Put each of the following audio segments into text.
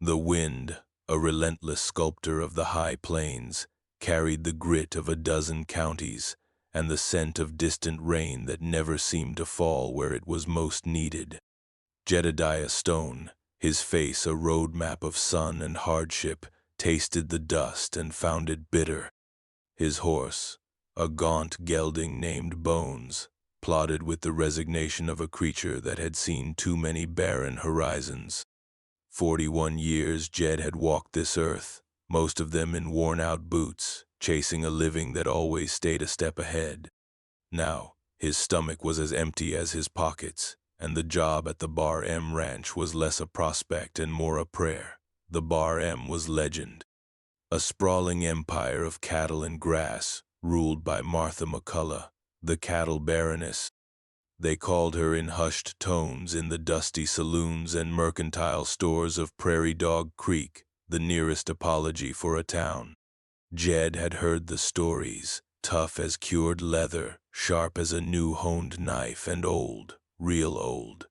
The wind, a relentless sculptor of the high plains, carried the grit of a dozen counties and the scent of distant rain that never seemed to fall where it was most needed. Jedediah Stone, his face a roadmap of sun and hardship, tasted the dust and found it bitter. His horse, a gaunt gelding named Bones, plodded with the resignation of a creature that had seen too many barren horizons. 41 years Jed had walked this earth, most of them in worn-out boots, chasing a living that always stayed a step ahead. Now, his stomach was as empty as his pockets, and the job at the Bar M Ranch was less a prospect and more a prayer. The Bar M was legend. A sprawling empire of cattle and grass, ruled by Martha McCullough, the cattle baroness. They called her in hushed tones in the dusty saloons and mercantile stores of Prairie Dog Creek, the nearest apology for a town. Jed had heard the stories, tough as cured leather, sharp as a new honed knife, and old, real old.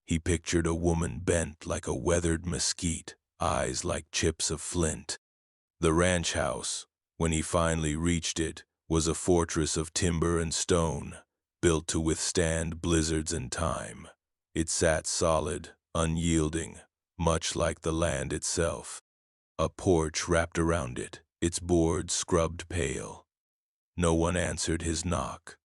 He pictured a woman bent like a weathered mesquite, eyes like chips of flint. The ranch house, when he finally reached it, was a fortress of timber and stone, built to withstand blizzards and time. It sat solid, unyielding, much like the land itself. A porch wrapped around it, its boards scrubbed pale. No one answered his knock.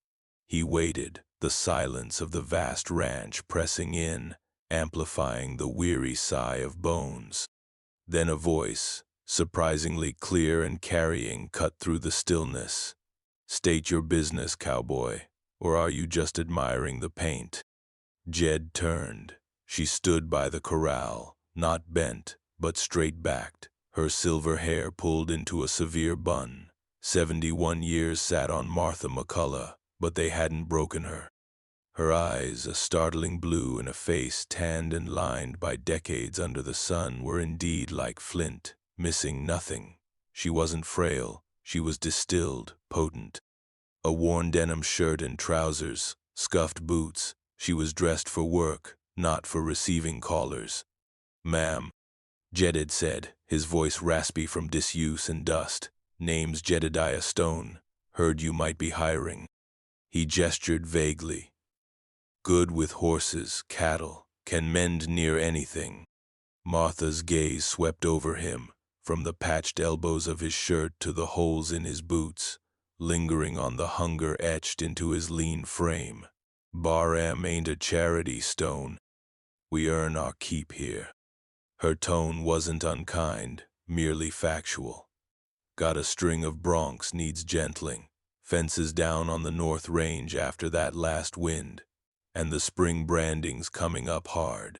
He waited, the silence of the vast ranch pressing in, amplifying the weary sigh of Bones. Then a voice, surprisingly clear and carrying, cut through the stillness. "State your business, cowboy, or are you just admiring the paint?" Jed turned. She stood by the corral, not bent, but straight-backed, her silver hair pulled into a severe bun. 71 years sat on Martha McCullough, but they hadn't broken her. Her eyes, a startling blue in a face tanned and lined by decades under the sun, were indeed like flint, missing nothing. She wasn't frail, she was distilled, potent. A worn denim shirt and trousers, scuffed boots, she was dressed for work, not for receiving callers. "Ma'am," Jed had said, his voice raspy from disuse and dust. "Name's Jedediah Stone. Heard you might be hiring." He gestured vaguely. "Good with horses, cattle, can mend near anything." Martha's gaze swept over him, from the patched elbows of his shirt to the holes in his boots, lingering on the hunger etched into his lean frame. "Bar M ain't a charity, Stone. We earn our keep here." Her tone wasn't unkind, merely factual. "Got a string of broncs needs gentling. Fences down on the North Range after that last wind, and the spring branding's coming up hard."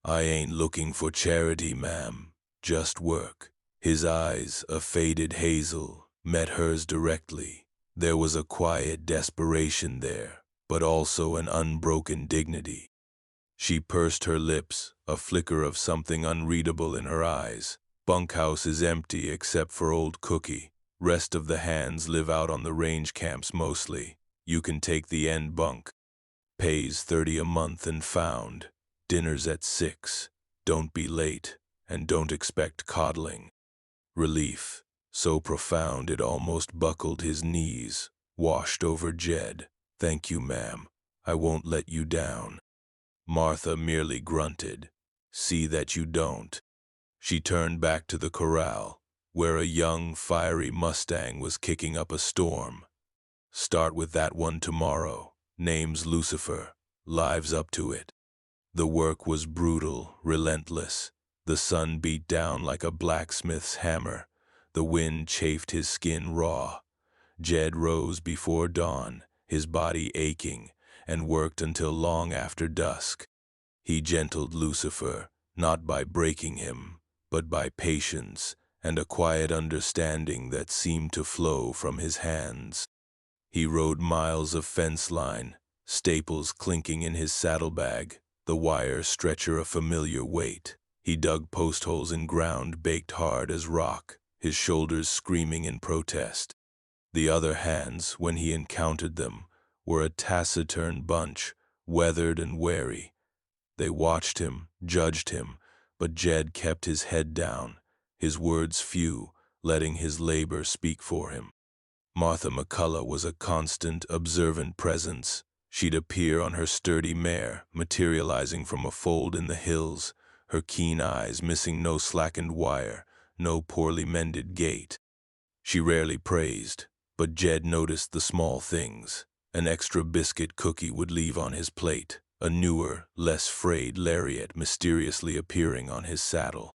"I ain't looking for charity, ma'am, just work." His eyes, a faded hazel, met hers directly. There was a quiet desperation there, but also an unbroken dignity. She pursed her lips, a flicker of something unreadable in her eyes. "Bunkhouse is empty except for old Cookie. Rest of the hands live out on the range camps mostly. You can take the end bunk. Pays 30 a month and found. Dinner's at 6. Don't be late, and don't expect coddling." Relief, so profound it almost buckled his knees, washed over Jed. "Thank you, ma'am. I won't let you down." Martha merely grunted. "See that you don't." She turned back to the corral, where a young, fiery Mustang was kicking up a storm. "Start with that one tomorrow. Name's Lucifer. Lives up to it." The work was brutal, relentless. The sun beat down like a blacksmith's hammer. The wind chafed his skin raw. Jed rose before dawn, his body aching, and worked until long after dusk. He gentled Lucifer, not by breaking him, but by patience and a quiet understanding that seemed to flow from his hands. He rode miles of fence line, staples clinking in his saddlebag, the wire stretcher a familiar weight. He dug post holes in ground baked hard as rock, his shoulders screaming in protest. The other hands, when he encountered them, were a taciturn bunch, weathered and wary. They watched him, judged him, But Jed kept his head down, his words few, letting his labor speak for him. Martha McCullough was a constant, observant presence. She'd appear on her sturdy mare, materializing from a fold in the hills, her keen eyes missing no slackened wire, no poorly mended gait. She rarely praised, but Jed noticed the small things. An extra biscuit cookie would leave on his plate, a newer, less frayed lariat mysteriously appearing on his saddle.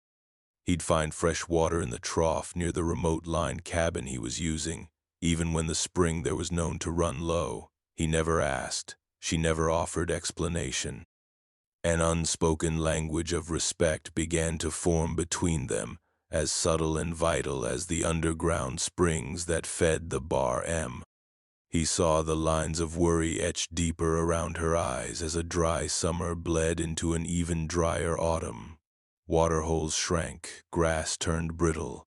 He'd find fresh water in the trough near the remote lined cabin he was using, even when the spring there was known to run low. He never asked. She never offered explanation. An unspoken language of respect began to form between them, as subtle and vital as the underground springs that fed the Bar M. He saw the lines of worry etched deeper around her eyes as a dry summer bled into an even drier autumn. Waterholes shrank, grass turned brittle.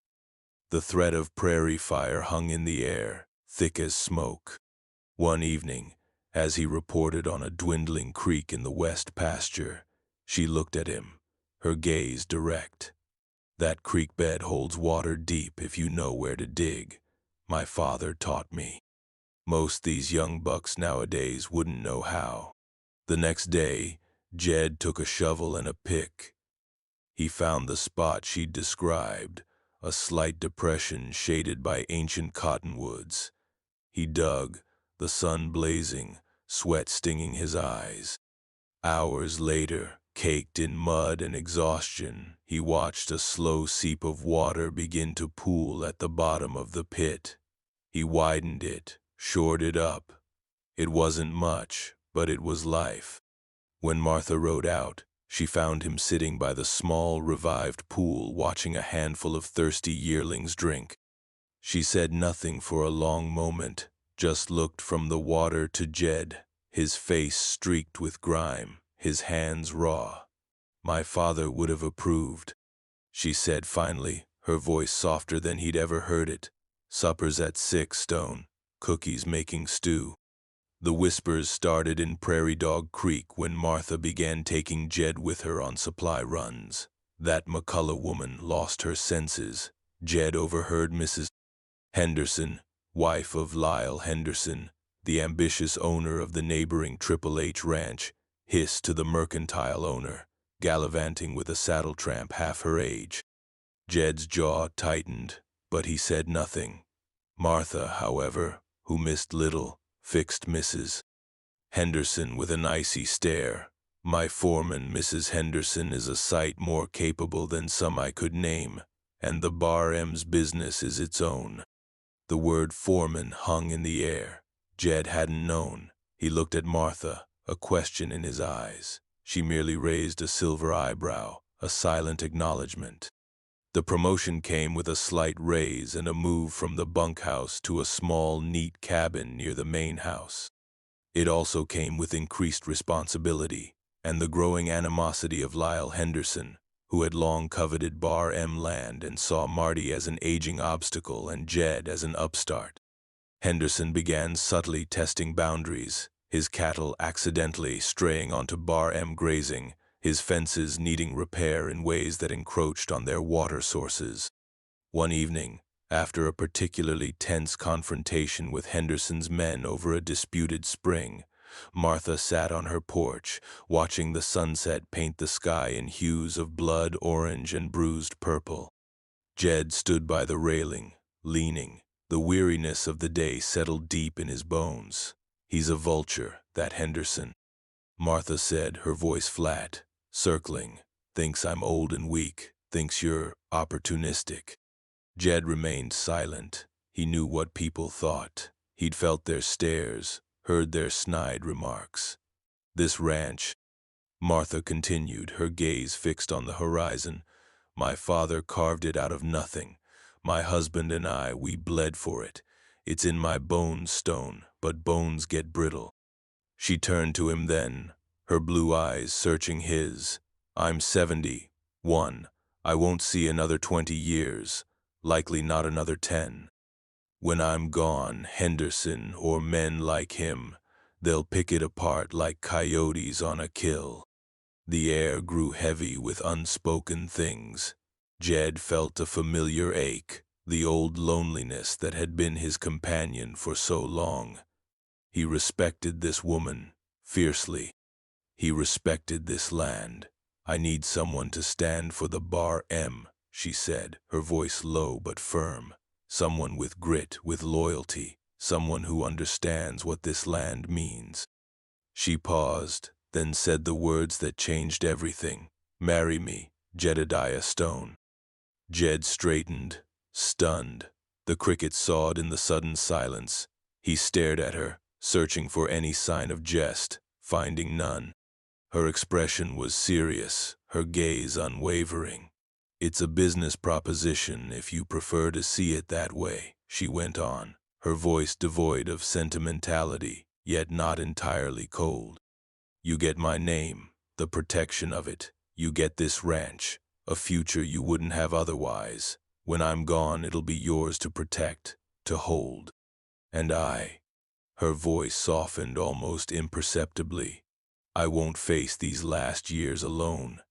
The threat of prairie fire hung in the air, thick as smoke. One evening, as he reported on a dwindling creek in the west pasture, she looked at him, her gaze direct. "That creek bed holds water deep if you know where to dig. My father taught me. Most these young bucks nowadays wouldn't know how." The next day, Jed took a shovel and a pick. He found the spot she'd described, a slight depression shaded by ancient cottonwoods. He dug, the sun blazing, sweat stinging his eyes. Hours later, caked in mud and exhaustion, he watched a slow seep of water begin to pool at the bottom of the pit. He widened it, shored it up. It wasn't much, but it was life. When Martha rode out, she found him sitting by the small, revived pool watching a handful of thirsty yearlings drink. She said nothing for a long moment, just looked from the water to Jed, his face streaked with grime, his hands raw. "My father would have approved," she said finally, her voice softer than he'd ever heard it. "Supper's at 6 stone, cookies making stew." The whispers started in Prairie Dog Creek when Martha began taking Jed with her on supply runs. That McCullough woman lost her senses. Jed overheard Mrs. Henderson, wife of Lyle Henderson, the ambitious owner of the neighboring Triple H ranch, hiss to the mercantile owner, gallivanting with a saddle tramp half her age. Jed's jaw tightened, but he said nothing. Martha, however, who missed little, fixed Mrs. Henderson with an icy stare. "My foreman, Mrs. Henderson, is a sight more capable than some I could name, and the Bar M's business is its own." The word foreman hung in the air. Jed hadn't known. He looked at Martha, a question in his eyes. She merely raised a silver eyebrow, a silent acknowledgement. The promotion came with a slight raise and a move from the bunkhouse to a small, neat cabin near the main house. It also came with increased responsibility and the growing animosity of Lyle Henderson, who had long coveted Bar M land and saw Marty as an aging obstacle and Jed as an upstart. Henderson began subtly testing boundaries, his cattle accidentally straying onto Bar M grazing, his fences needing repair in ways that encroached on their water sources. One evening, after a particularly tense confrontation with Henderson's men over a disputed spring, Martha sat on her porch, watching the sunset paint the sky in hues of blood orange and bruised purple. Jed stood by the railing, leaning. The weariness of the day settled deep in his bones. "He's a vulture, that Henderson," Martha said, her voice flat, circling. "Thinks I'm old and weak, thinks you're opportunistic." Jed remained silent. He knew what people thought. He'd felt their stares, heard their snide remarks. "This ranch," Martha continued, her gaze fixed on the horizon, "my father carved it out of nothing. My husband and I, we bled for it. It's in my bones, Stone, but bones get brittle." She turned to him then, her blue eyes searching his. "I'm 71. I won't see another 20 years, likely not another 10. When I'm gone, Henderson or men like him, they'll pick it apart like coyotes on a kill." The air grew heavy with unspoken things. Jed felt a familiar ache, the old loneliness that had been his companion for so long. He respected this woman, fiercely. He respected this land. "I need someone to stand for the Bar M," she said, her voice low but firm. "Someone with grit, with loyalty, someone who understands what this land means." She paused, then said the words that changed everything. "Marry me, Jedediah Stone." Jed straightened, stunned. The crickets sawed in the sudden silence. He stared at her, searching for any sign of jest, finding none. Her expression was serious, her gaze unwavering. "It's a business proposition if you prefer to see it that way," she went on, her voice devoid of sentimentality, yet not entirely cold. "You get my name, the protection of it. You get this ranch, a future you wouldn't have otherwise. When I'm gone, it'll be yours to protect, to hold. And I," her voice softened almost imperceptibly, "I won't face these last years alone.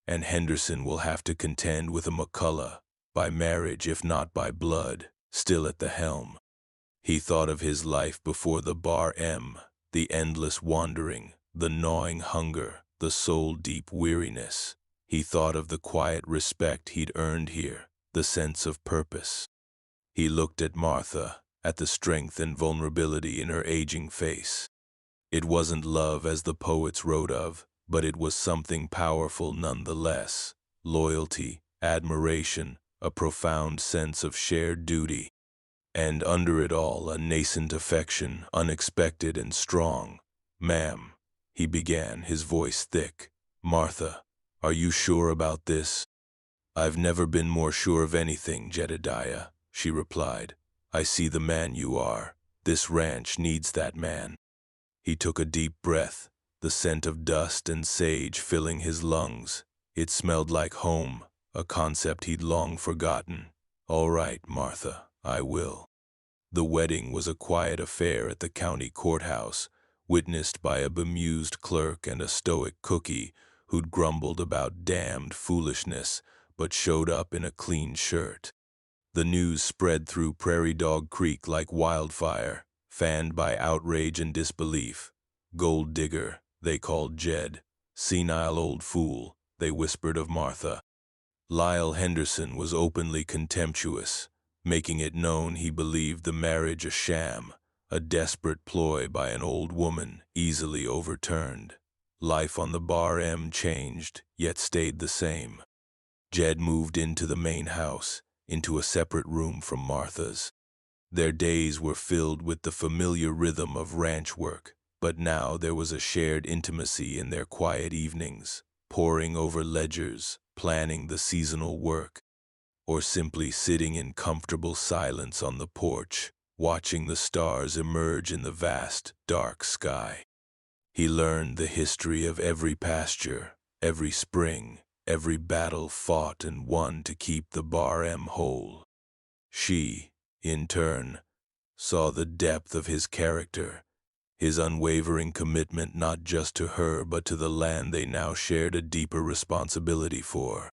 And Henderson will have to contend with a McCullough, by marriage if not by blood, still at the helm." He thought of his life before the Bar M, the endless wandering, the gnawing hunger, the soul-deep weariness. He thought of the quiet respect he'd earned here, the sense of purpose. He looked at Martha, at the strength and vulnerability in her aging face. It wasn't love as the poets wrote of, but it was something powerful nonetheless. Loyalty, admiration, a profound sense of shared duty. And under it all, a nascent affection, unexpected and strong. "Ma'am," he began, his voice thick. "Martha, are you sure about this?" "I've never been more sure of anything, Jedediah," she replied. "I see the man you are. This ranch needs that man." He took a deep breath, the scent of dust and sage filling his lungs. It smelled like home, a concept he'd long forgotten. "All right, Martha, I will." The wedding was a quiet affair at the county courthouse, witnessed by a bemused clerk and a stoic cookie who'd grumbled about damned foolishness but showed up in a clean shirt. The news spread through Prairie Dog Creek like wildfire, fanned by outrage and disbelief. "Gold digger," they called Jed. "Senile old fool," they whispered of Martha. Lyle Henderson was openly contemptuous, making it known he believed the marriage a sham, a desperate ploy by an old woman, easily overturned. Life on the Bar M changed, yet stayed the same. Jed moved into the main house, into a separate room from Martha's. Their days were filled with the familiar rhythm of ranch work, but now there was a shared intimacy in their quiet evenings, poring over ledgers, planning the seasonal work, or simply sitting in comfortable silence on the porch, watching the stars emerge in the vast, dark sky. He learned the history of every pasture, every spring, every battle fought and won to keep the Bar M whole. She, in turn, saw the depth of his character, his unwavering commitment not just to her but to the land they now shared a deeper responsibility for.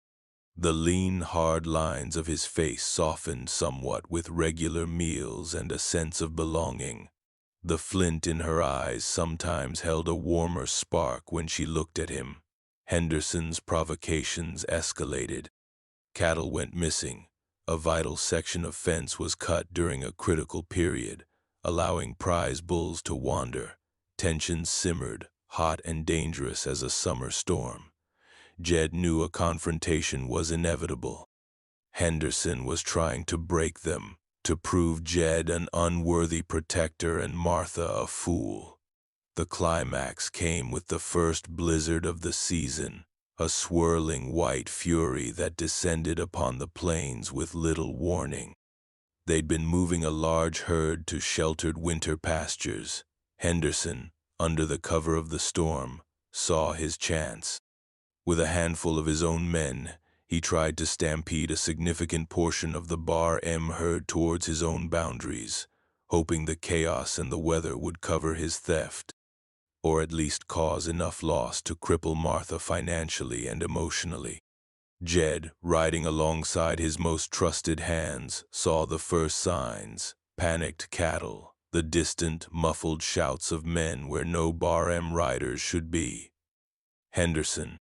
The lean, hard lines of his face softened somewhat with regular meals and a sense of belonging. The flint in her eyes sometimes held a warmer spark when she looked at him. Henderson's provocations escalated. Cattle went missing. A vital section of fence was cut during a critical period, allowing prize bulls to wander. Tensions simmered, hot and dangerous as a summer storm. Jed knew a confrontation was inevitable. Henderson was trying to break them, to prove Jed an unworthy protector and Martha a fool. The climax came with the first blizzard of the season, a swirling white fury that descended upon the plains with little warning. They'd been moving a large herd to sheltered winter pastures. Henderson, under the cover of the storm, saw his chance. With a handful of his own men, he tried to stampede a significant portion of the Bar M herd towards his own boundaries, hoping the chaos and the weather would cover his theft. or at least cause enough loss to cripple Martha financially and emotionally. Jed, riding alongside his most trusted hands, saw the first signs: panicked cattle, the distant, muffled shouts of men where no Bar-M riders should be. Henderson,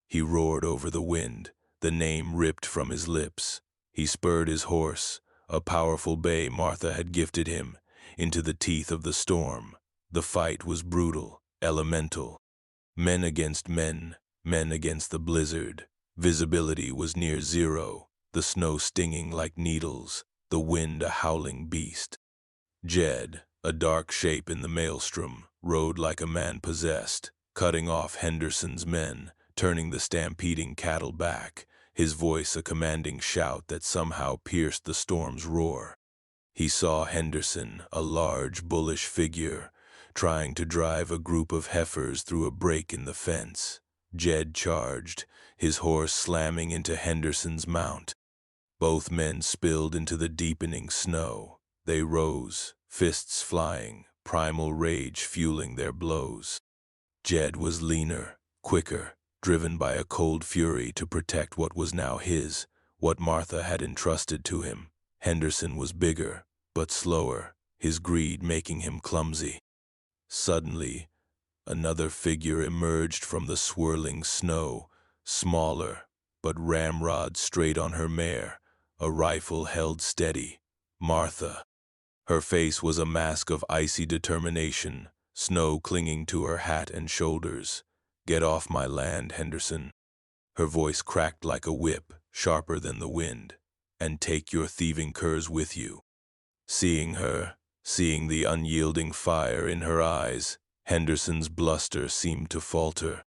he roared over the wind, the name ripped from his lips. He spurred his horse, a powerful bay Martha had gifted him, into the teeth of the storm. The fight was brutal, elemental. Men against men, men against the blizzard. Visibility was near zero, the snow stinging like needles, the wind a howling beast. Jed, a dark shape in the maelstrom, rode like a man possessed, cutting off Henderson's men, turning the stampeding cattle back, his voice a commanding shout that somehow pierced the storm's roar. He saw Henderson, a large, bullish figure, trying to drive a group of heifers through a break in the fence. Jed charged, his horse slamming into Henderson's mount. Both men spilled into the deepening snow. They rose, fists flying, primal rage fueling their blows. Jed was leaner, quicker, driven by a cold fury to protect what was now his, what Martha had entrusted to him. Henderson was bigger, but slower, his greed making him clumsy. Suddenly, another figure emerged from the swirling snow, smaller, but ramrod straight on her mare, a rifle held steady. Martha. Her face was a mask of icy determination, snow clinging to her hat and shoulders. "Get off my land, Henderson." Her voice cracked like a whip, sharper than the wind. "And take your thieving curs with you." Seeing her, seeing the unyielding fire in her eyes, Henderson's bluster seemed to falter.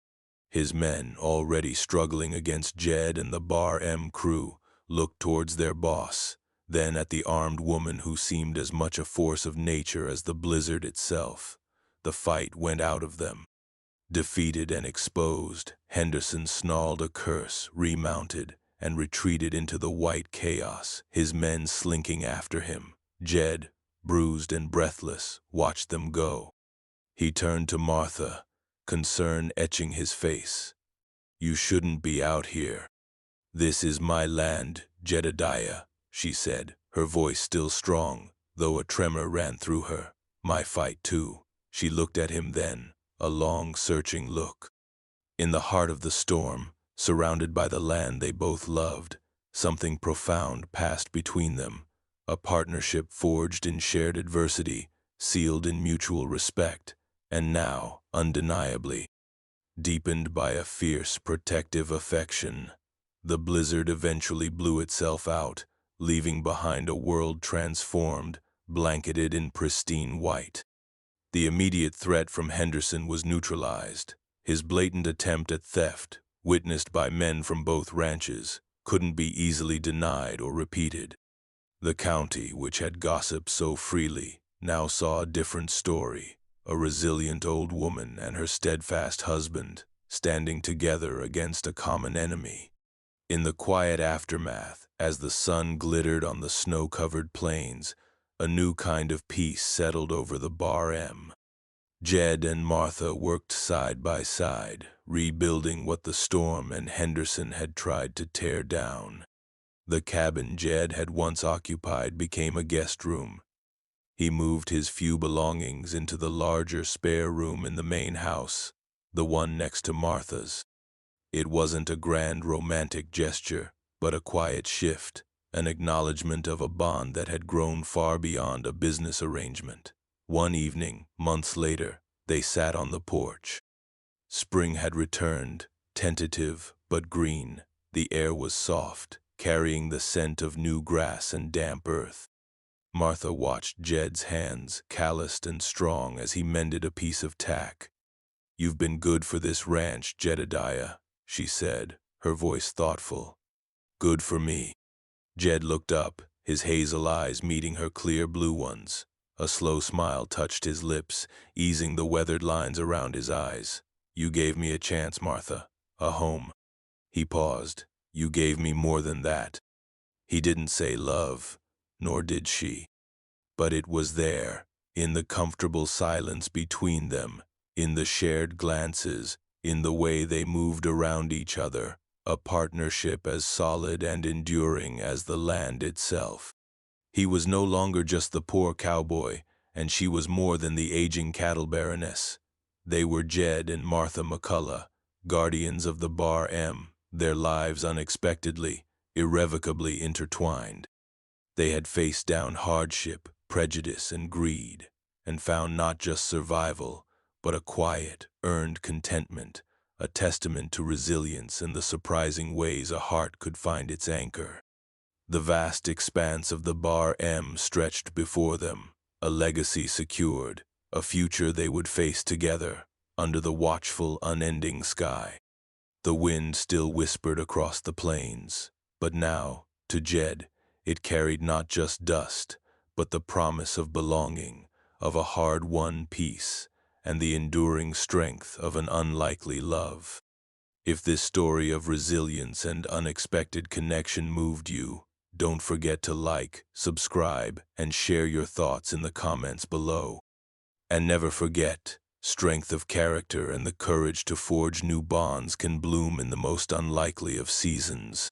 His men, already struggling against Jed and the Bar-M crew, looked towards their boss, then at the armed woman who seemed as much a force of nature as the blizzard itself. The fight went out of them. Defeated and exposed, Henderson snarled a curse, remounted, and retreated into the white chaos, his men slinking after him. Jed, bruised and breathless, watched them go. He turned to Martha, concern etching his face. "You shouldn't be out here." "This is my land, Jedediah," she said, her voice still strong, though a tremor ran through her. "My fight too." She looked at him then, a long, searching look. In the heart of the storm, surrounded by the land they both loved, something profound passed between them, a partnership forged in shared adversity, sealed in mutual respect, and now, undeniably, deepened by a fierce, protective affection. The blizzard eventually blew itself out, leaving behind a world transformed, blanketed in pristine white. The immediate threat from Henderson was neutralized. His blatant attempt at theft, witnessed by men from both ranches, couldn't be easily denied or repeated. The county, which had gossiped so freely, now saw a different story. A resilient old woman and her steadfast husband, standing together against a common enemy. In the quiet aftermath, as the sun glittered on the snow-covered plains, a new kind of peace settled over the Bar-M. Jed and Martha worked side by side, rebuilding what the storm and Henderson had tried to tear down. The cabin Jed had once occupied became a guest room. He moved his few belongings into the larger spare room in the main house, the one next to Martha's. It wasn't a grand romantic gesture, but a quiet shift, an acknowledgement of a bond that had grown far beyond a business arrangement. One evening, months later, they sat on the porch. Spring had returned, tentative but green. The air was soft, carrying the scent of new grass and damp earth. Martha watched Jed's hands, calloused and strong, as he mended a piece of tack. "You've been good for this ranch, Jedediah," she said, her voice thoughtful. "Good for me." Jed looked up, his hazel eyes meeting her clear blue ones. A slow smile touched his lips, easing the weathered lines around his eyes. "You gave me a chance, Martha, a home." He paused. "You gave me more than that." He didn't say love, nor did she. But it was there, in the comfortable silence between them, In the shared glances, in the way they moved around each other, a partnership as solid and enduring as the land itself. He was no longer just the poor cowboy, and she was more than the aging cattle baroness. They were Jed and Martha McCullough, guardians of the Bar M, their lives unexpectedly, irrevocably intertwined. They had faced down hardship, prejudice, and greed, and found not just survival, but a quiet, earned contentment, a testament to resilience and the surprising ways a heart could find its anchor. The vast expanse of the Bar M stretched before them, a legacy secured, a future they would face together, under the watchful, unending sky. The wind still whispered across the plains, but now, to Jed, it carried not just dust, but the promise of belonging, of a hard-won peace, and the enduring strength of an unlikely love. If this story of resilience and unexpected connection moved you, don't forget to like, subscribe, and share your thoughts in the comments below. And never forget, strength of character and the courage to forge new bonds can bloom in the most unlikely of seasons.